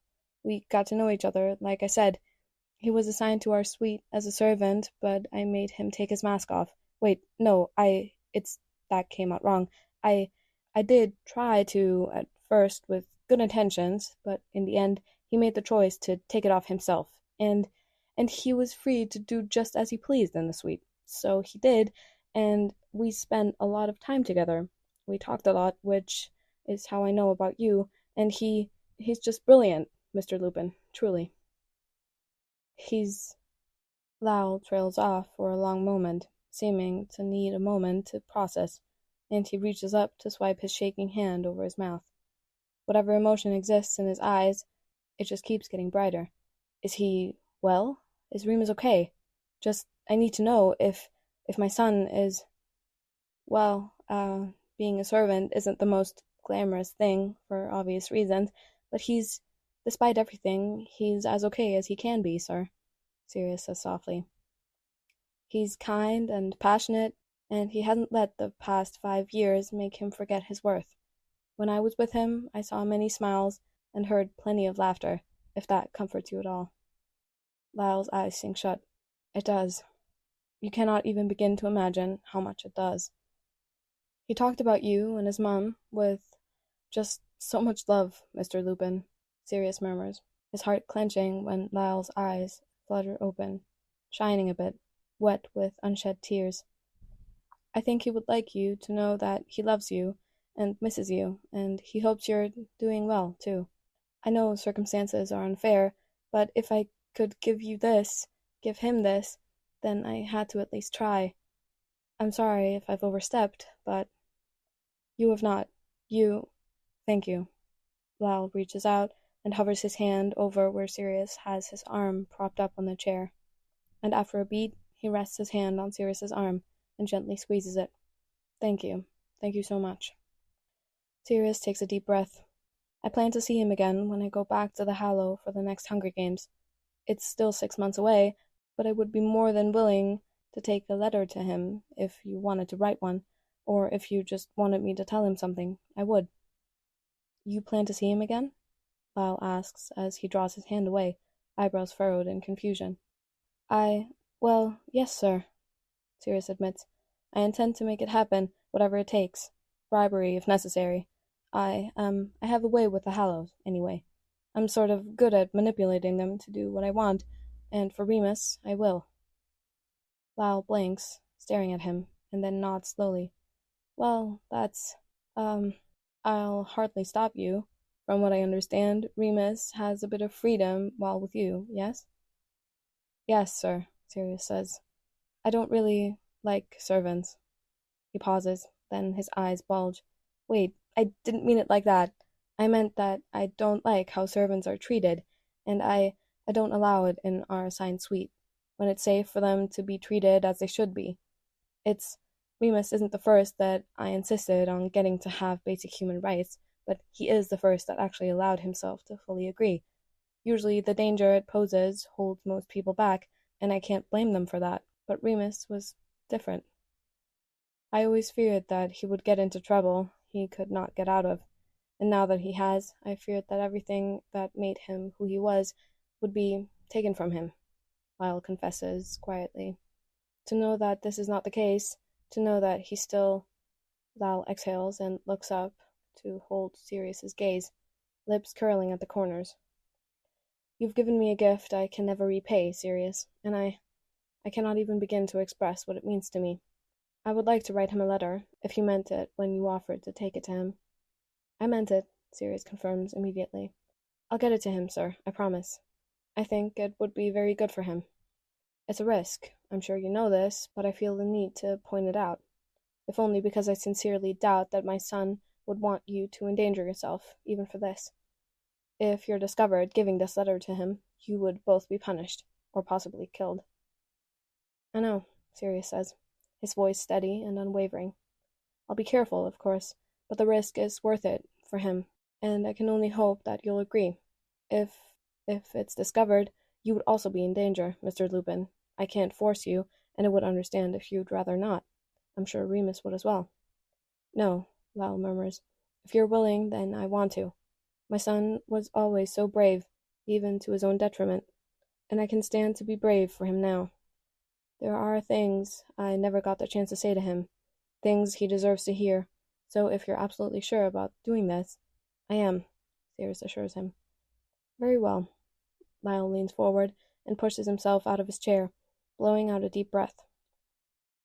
We got to know each other, like I said. He was assigned to our suite as a servant, but I made him take his mask off. Wait, no, that came out wrong. I did try to, at first, with good intentions, but in the end, he made the choice to take it off himself, and he was free to do just as he pleased in the suite. So he did, and we spent a lot of time together. We talked a lot, which is how I know about you, and he's just brilliant, Mr. Lupin, truly." "He's..." Lyle trails off for a long moment, seeming to need a moment to process, and he reaches up to swipe his shaking hand over his mouth. Whatever emotion exists in his eyes, it just keeps getting brighter. Is he well? Is Remus okay? Just, I need to know if my son is, well, being a servant isn't the most glamorous thing for obvious reasons, but despite everything, he's as okay as he can be, sir, Sirius says softly. He's kind and passionate, and he hasn't let the past 5 years make him forget his worth. When I was with him, I saw many smiles and heard plenty of laughter, if that comforts you at all. Lyle's eyes sink shut. It does. You cannot even begin to imagine how much it does. He talked about you and his mum with just so much love, Mr. Lupin, Sirius murmurs, his heart clenching when Lyle's eyes flutter open, shining a bit, wet with unshed tears. I think he would like you to know that he loves you and misses you, and he hopes you're doing well, too. I know circumstances are unfair, but if I could give him this, then I had to at least try. I'm sorry if I've overstepped, but you have not. Thank you. Lyle reaches out and hovers his hand over where Sirius has his arm propped up on the chair. And after a beat, he rests his hand on Sirius's arm and gently squeezes it. Thank you. Thank you so much. Sirius takes a deep breath. I plan to see him again when I go back to the Hallow for the next Hunger Games. It's still 6 months away, but I would be more than willing to take a letter to him if you wanted to write one, or if you just wanted me to tell him something, I would. You plan to see him again? Lyle asks as he draws his hand away, eyebrows furrowed in confusion. Well, yes, sir, Sirius admits. I intend to make it happen, whatever it takes. Bribery, if necessary. I have a way with the Hallows, anyway. I'm sort of good at manipulating them to do what I want, and for Remus, I will. Lyle blinks, staring at him, and then nods slowly. Well, I'll hardly stop you. From what I understand, Remus has a bit of freedom while with you, yes? Yes, sir, Sirius says. I don't really like servants. He pauses, then his eyes bulge. Wait, I didn't mean it like that. I meant that I don't like how servants are treated, and I don't allow it in our assigned suite, when it's safe for them to be treated as they should be. Remus isn't the first that I insisted on getting to have basic human rights, but he is the first that actually allowed himself to fully agree. Usually the danger it poses holds most people back, and I can't blame them for that, but Remus was different. I always feared that he would get into trouble he could not get out of, and now that he has, I feared that everything that made him who he was would be taken from him, Lyle confesses quietly. To know that this is not the case, to know that he still... Lyle exhales and looks up to hold Sirius's gaze, lips curling at the corners. You've given me a gift I can never repay, Sirius, and I cannot even begin to express what it means to me. I would like to write him a letter, if you meant it when you offered to take it to him. I meant it, Sirius confirms immediately. I'll get it to him, sir, I promise. I think it would be very good for him. It's a risk. I'm sure you know this, but I feel the need to point it out. If only because I sincerely doubt that my son would want you to endanger yourself, even for this. If you're discovered giving this letter to him, you would both be punished, or possibly killed. I know, Sirius says, his voice steady and unwavering. I'll be careful, of course, but the risk is worth it for him, and I can only hope that you'll agree. If it's discovered, you would also be in danger, Mr. Lupin. I can't force you, and I would understand if you'd rather not. I'm sure Remus would as well. No, Lyle murmurs. If you're willing, then I want to. My son was always so brave, even to his own detriment, and I can stand to be brave for him now. There are things I never got the chance to say to him, things he deserves to hear, so if you're absolutely sure about doing this, I am, Sirius assures him. Very well. Lyle leans forward and pushes himself out of his chair, blowing out a deep breath.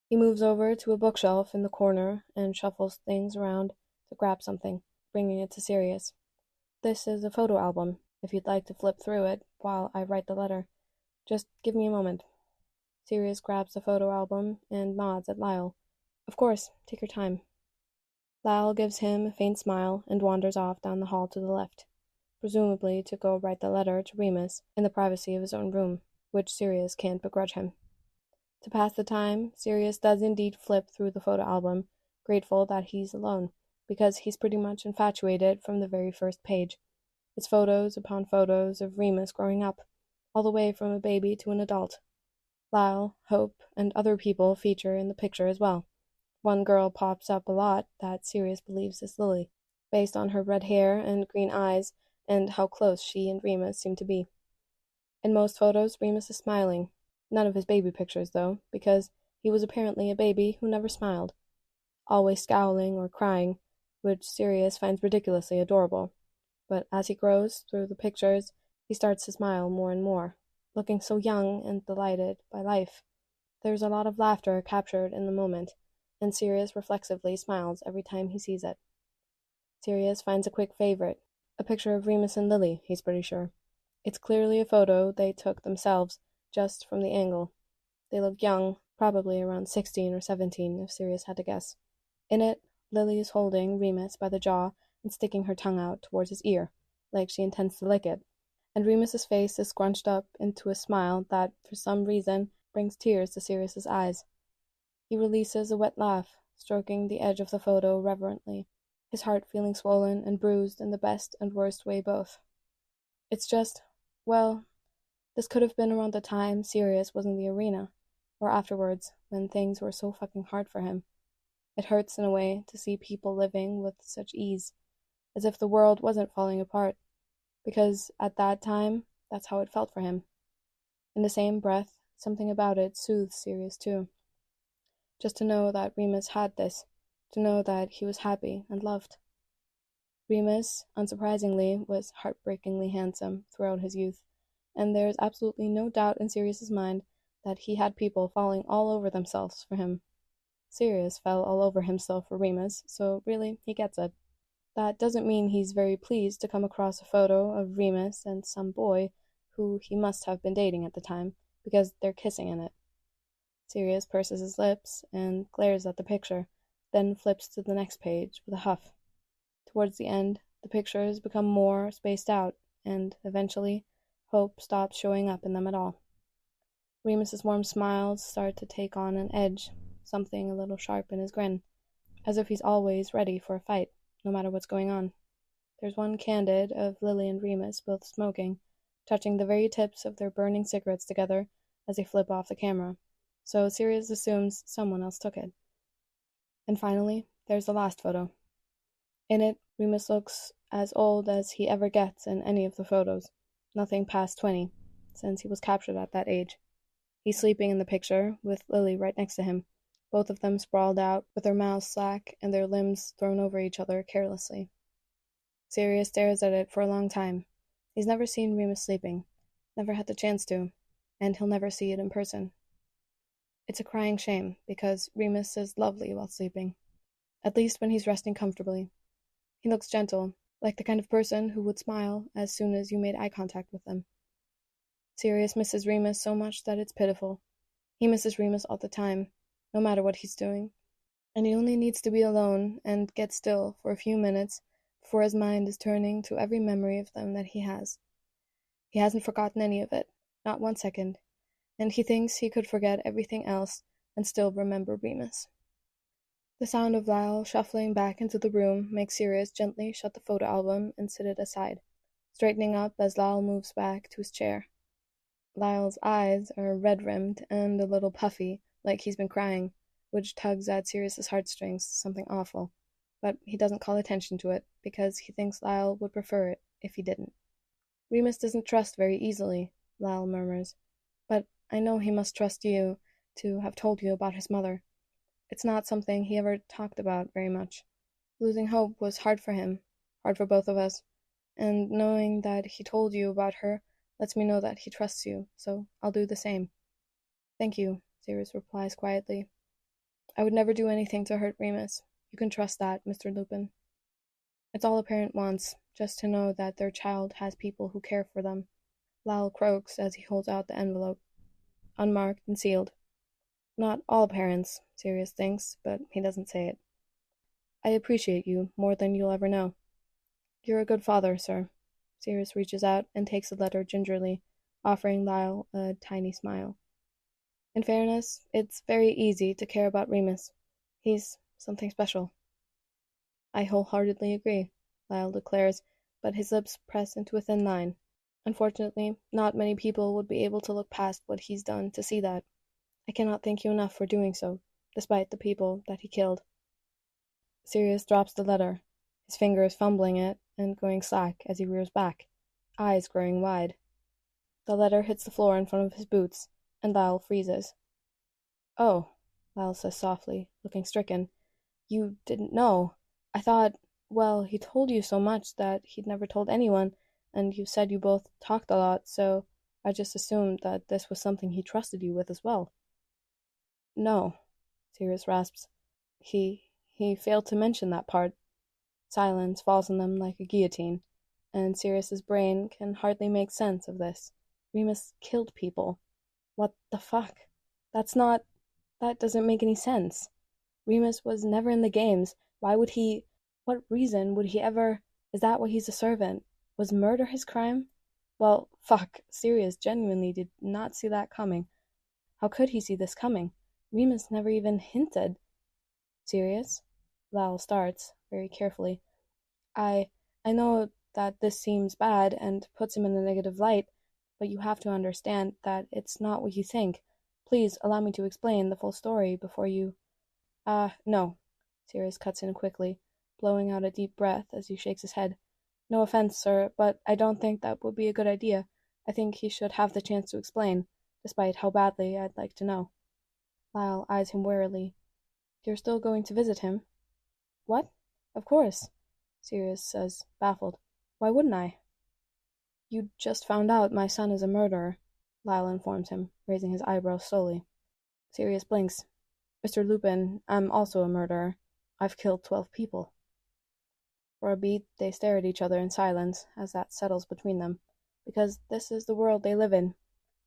He moves over to a bookshelf in the corner and shuffles things around to grab something, bringing it to Sirius. This is a photo album, if you'd like to flip through it while I write the letter. Just give me a moment. Sirius grabs the photo album and nods at Lyle. Of course, take your time. Lyle gives him a faint smile and wanders off down the hall to the left, presumably to go write the letter to Remus in the privacy of his own room, which Sirius can't begrudge him. To pass the time, Sirius does indeed flip through the photo album, grateful that he's alone, because he's pretty much infatuated from the very first page. It's photos upon photos of Remus growing up, all the way from a baby to an adult. Lyle, Hope, and other people feature in the picture as well. One girl pops up a lot that Sirius believes is Lily, based on her red hair and green eyes and how close she and Remus seem to be. In most photos, Remus is smiling. None of his baby pictures, though, because he was apparently a baby who never smiled, always scowling or crying, which Sirius finds ridiculously adorable. But as he grows through the pictures, he starts to smile more and more, looking so young and delighted by life. There's a lot of laughter captured in the moment, and Sirius reflexively smiles every time he sees it. Sirius finds a quick favorite, a picture of Remus and Lily, he's pretty sure. It's clearly a photo they took themselves, just from the angle. They look young, probably around 16 or 17, if Sirius had to guess. In it, Lily is holding Remus by the jaw and sticking her tongue out towards his ear, like she intends to lick it. And Remus's face is scrunched up into a smile that, for some reason, brings tears to Sirius's eyes. He releases a wet laugh, stroking the edge of the photo reverently, his heart feeling swollen and bruised in the best and worst way both. It's just, well, this could have been around the time Sirius was in the arena, or afterwards, when things were so fucking hard for him. It hurts in a way to see people living with such ease, as if the world wasn't falling apart, because at that time, that's how it felt for him. In the same breath, something about it soothes Sirius too. Just to know that Remus had this, to know that he was happy and loved. Remus, unsurprisingly, was heartbreakingly handsome throughout his youth, and there is absolutely no doubt in Sirius's mind that he had people falling all over themselves for him. Sirius fell all over himself for Remus, so really, he gets it. That doesn't mean he's very pleased to come across a photo of Remus and some boy who he must have been dating at the time, because they're kissing in it. Sirius purses his lips and glares at the picture, then flips to the next page with a huff. Towards the end, the pictures become more spaced out, and eventually, Hope stops showing up in them at all. Remus's warm smiles start to take on an edge, something a little sharp in his grin, as if he's always ready for a fight, no matter what's going on. There's one candid of Lily and Remus both smoking, touching the very tips of their burning cigarettes together as they flip off the camera, so Sirius assumes someone else took it. And finally, there's the last photo. In it, Remus looks as old as he ever gets in any of the photos, nothing past 20, since he was captured at that age. He's sleeping in the picture, with Lily right next to him, both of them sprawled out, with their mouths slack and their limbs thrown over each other carelessly. Sirius stares at it for a long time. He's never seen Remus sleeping, never had the chance to, and he'll never see it in person. It's a crying shame, because Remus is lovely while sleeping, at least when he's resting comfortably. He looks gentle, like the kind of person who would smile as soon as you made eye contact with them. Sirius misses Remus so much that it's pitiful. He misses Remus all the time, no matter what he's doing, and he only needs to be alone and get still for a few minutes before his mind is turning to every memory of them that he has. He hasn't forgotten any of it, not 1 second, and he thinks he could forget everything else and still remember Remus. The sound of Lyle shuffling back into the room makes Sirius gently shut the photo album and sit it aside, straightening up as Lyle moves back to his chair. Lyle's eyes are red-rimmed and a little puffy, like he's been crying, which tugs at Sirius's heartstrings to something awful, but he doesn't call attention to it, because he thinks Lyle would prefer it if he didn't. Remus doesn't trust very easily, Lyle murmurs, but I know he must trust you to have told you about his mother. It's not something he ever talked about very much. Losing Hope was hard for him, hard for both of us, and knowing that he told you about her lets me know that he trusts you, so I'll do the same. Thank you, Sirius replies quietly. I would never do anything to hurt Remus. You can trust that, Mr. Lupin. It's all a parent wants, just to know that their child has people who care for them. Lyle croaks as he holds out the envelope, unmarked and sealed. Not all parents, Sirius thinks, but he doesn't say it. I appreciate you more than you'll ever know. You're a good father, sir. Sirius reaches out and takes the letter gingerly, offering Lyle a tiny smile. In fairness, it's very easy to care about Remus. He's something special. I wholeheartedly agree, Lyle declares, but his lips press into a thin line. Unfortunately, not many people would be able to look past what he's done to see that. I cannot thank you enough for doing so, despite the people that he killed. Sirius drops the letter, his fingers fumbling it and going slack as he rears back, eyes growing wide. The letter hits the floor in front of his boots, and Lyle freezes. Oh, Lyle says softly, looking stricken. You didn't know. I thought, well, he told you so much that he'd never told anyone, and you said you both talked a lot, so I just assumed that this was something he trusted you with as well. No, Sirius rasps. He failed to mention that part. Silence falls on them like a guillotine, and Sirius's brain can hardly make sense of this. Remus killed people. What the fuck? That doesn't make any sense. Remus was never in the games. Why would he? What reason would he ever? Is that why he's a servant? Was murder his crime? Well, fuck. Sirius genuinely did not see that coming. How could he see this coming? Remus never even hinted. Sirius? Lowell starts, very carefully. I know that this seems bad and puts him in a negative light, but you have to understand that it's not what you think. Please allow me to explain the full story before you. No. Sirius cuts in quickly, blowing out a deep breath as he shakes his head. No offense, sir, but I don't think that would be a good idea. I think he should have the chance to explain, despite how badly I'd like to know. Lyle eyes him warily. You're still going to visit him? What? Of course, Sirius says, baffled. Why wouldn't I? You just found out my son is a murderer, Lyle informs him, raising his eyebrows slowly. Sirius blinks. Mr. Lupin, I'm also a murderer. I've killed 12 people. For a beat, they stare at each other in silence as that settles between them, because this is the world they live in,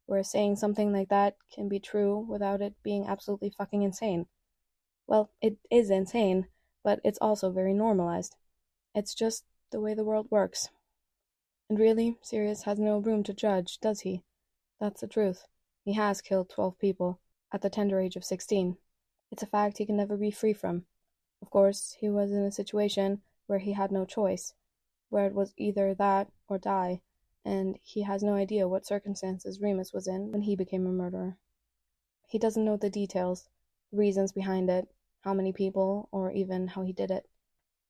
where saying something like that can be true without it being absolutely fucking insane. Well, it is insane, but it's also very normalized. It's just the way the world works. And really, Sirius has no room to judge, does he? That's the truth. He has killed 12 people, at the tender age of 16. It's a fact he can never be free from. Of course, he was in a situation where he had no choice, where it was either that or die, and he has no idea what circumstances Remus was in when he became a murderer. He doesn't know the details, the reasons behind it, how many people, or even how he did it.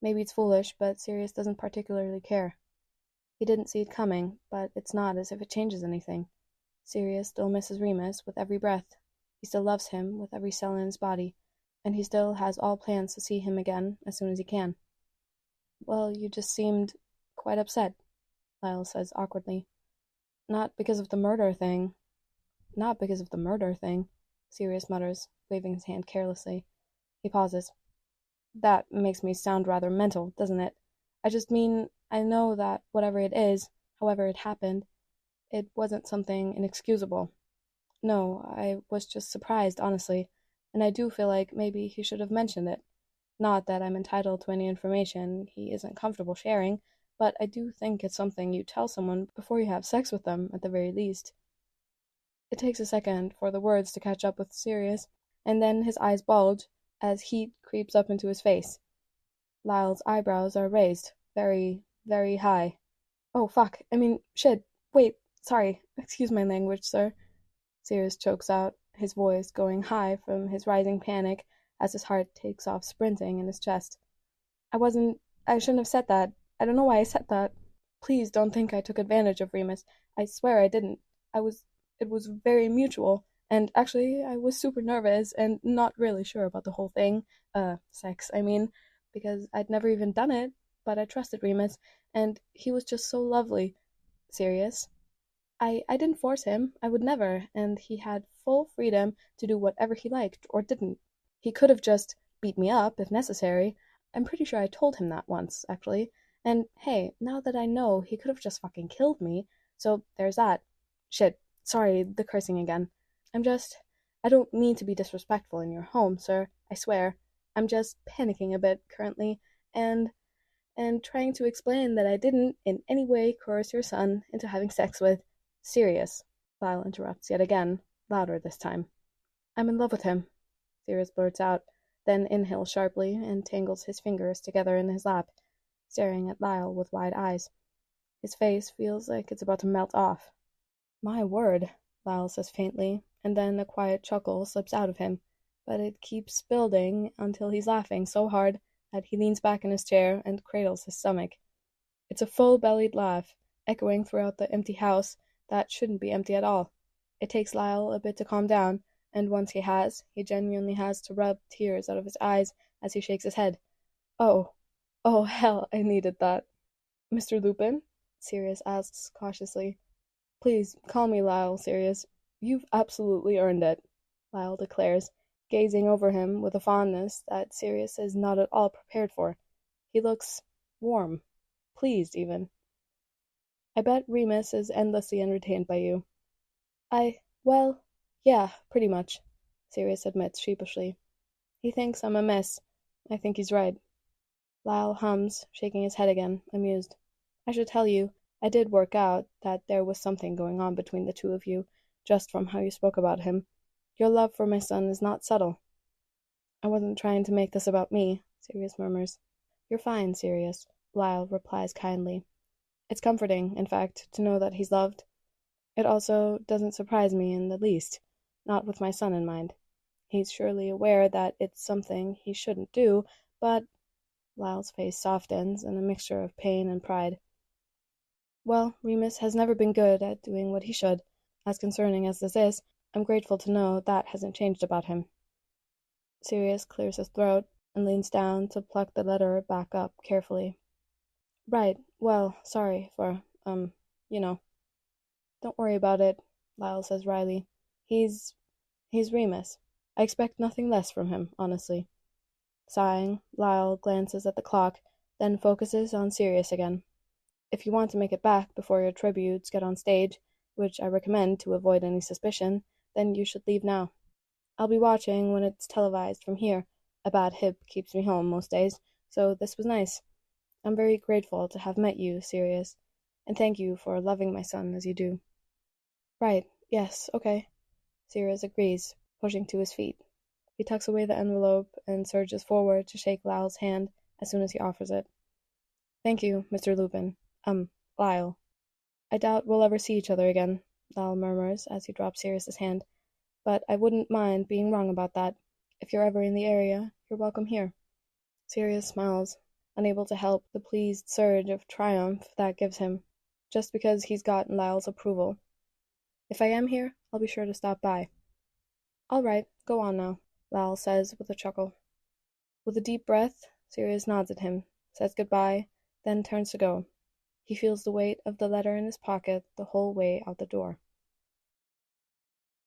Maybe it's foolish, but Sirius doesn't particularly care. He didn't see it coming, but it's not as if it changes anything. Sirius still misses Remus with every breath. He still loves him with every cell in his body, and he still has all plans to see him again as soon as he can. Well, you just seemed quite upset, Lyle says awkwardly. Not because of the murder thing. Not because of the murder thing, Sirius mutters, waving his hand carelessly. He pauses. That makes me sound rather mental, doesn't it? I just mean, I know that whatever it is, however it happened, it wasn't something inexcusable. No, I was just surprised, honestly, and I do feel like maybe he should have mentioned it. Not that I'm entitled to any information he isn't comfortable sharing, but I do think it's something you tell someone before you have sex with them, at the very least. It takes a second for the words to catch up with Sirius, and then his eyes bulge as heat creeps up into his face. Lyle's eyebrows are raised, very, very high. Oh, fuck. I mean, shit. Wait, sorry. Excuse my language, sir. Sirius chokes out, his voice going high from his rising panic as his heart takes off sprinting in his chest. I shouldn't have said that. I don't know why I said that. Please don't think I took advantage of Remus. I swear I didn't. It was very mutual, and actually I was super nervous and not really sure about the whole thing. Sex, I mean, because I'd never even done it, but I trusted Remus, and he was just so lovely. Sirius. I didn't force him. I would never, and he had full freedom to do whatever he liked or didn't. He could have just beat me up if necessary. I'm pretty sure I told him that once, actually. And hey, now that I know, he could have just fucking killed me. So there's that. Shit. Sorry, the cursing again. I don't mean to be disrespectful in your home, sir. I swear. I'm just panicking a bit currently, and trying to explain that I didn't in any way coerce your son into having sex with Sirius. Lyle interrupts yet again, louder this time. I'm in love with him, Sirius blurts out, then inhales sharply and tangles his fingers together in his lap, staring at Lyle with wide eyes. His face feels like it's about to melt off. My word, Lyle says faintly, and then a quiet chuckle slips out of him, but it keeps building until he's laughing so hard that he leans back in his chair and cradles his stomach. It's a full-bellied laugh, echoing throughout the empty house that shouldn't be empty at all. It takes Lyle a bit to calm down, and once he genuinely has to rub tears out of his eyes as he shakes his head. Oh, oh, hell, I needed that. Mr. Lupin? Sirius asks cautiously. Please, call me Lyle, Sirius. You've absolutely earned it, Lyle declares, gazing over him with a fondness that Sirius is not at all prepared for. He looks warm, pleased even. I bet Remus is endlessly entertained by you. Well, yeah, pretty much, Sirius admits sheepishly. He thinks I'm a mess. I think he's right. Lyle hums, shaking his head again, amused. I should tell you, I did work out that there was something going on between the two of you, just from how you spoke about him. Your love for my son is not subtle. I wasn't trying to make this about me, Sirius murmurs. You're fine, Sirius, Lyle replies kindly. It's comforting, in fact, to know that he's loved. It also doesn't surprise me in the least, not with my son in mind. He's surely aware that it's something he shouldn't do, but Lyle's face softens in a mixture of pain and pride. Well, Remus has never been good at doing what he should. As concerning as this is, I'm grateful to know that hasn't changed about him. Sirius clears his throat and leans down to pluck the letter back up carefully. Right, well, sorry for, you know. Don't worry about it, Lyle says wryly. He's Remus. I expect nothing less from him, honestly. Sighing, Lyle glances at the clock, then focuses on Sirius again. If you want to make it back before your tributes get on stage, which I recommend to avoid any suspicion, then you should leave now. I'll be watching when it's televised from here. A bad hip keeps me home most days, so this was nice. I'm very grateful to have met you, Sirius, and thank you for loving my son as you do. Right, yes, okay. Sirius agrees, pushing to his feet. He tucks away the envelope and surges forward to shake Lyle's hand as soon as he offers it. Thank you, Mr. Lupin. Lyle. I doubt we'll ever see each other again, Lyle murmurs as he drops Sirius's hand, but I wouldn't mind being wrong about that. If you're ever in the area, you're welcome here. Sirius smiles, unable to help the pleased surge of triumph that gives him, just because he's gotten Lyle's approval. If I am here, I'll be sure to stop by. All right, go on now, Lyle says with a chuckle. With a deep breath, Sirius nods at him, says goodbye, then turns to go. He feels the weight of the letter in his pocket the whole way out the door.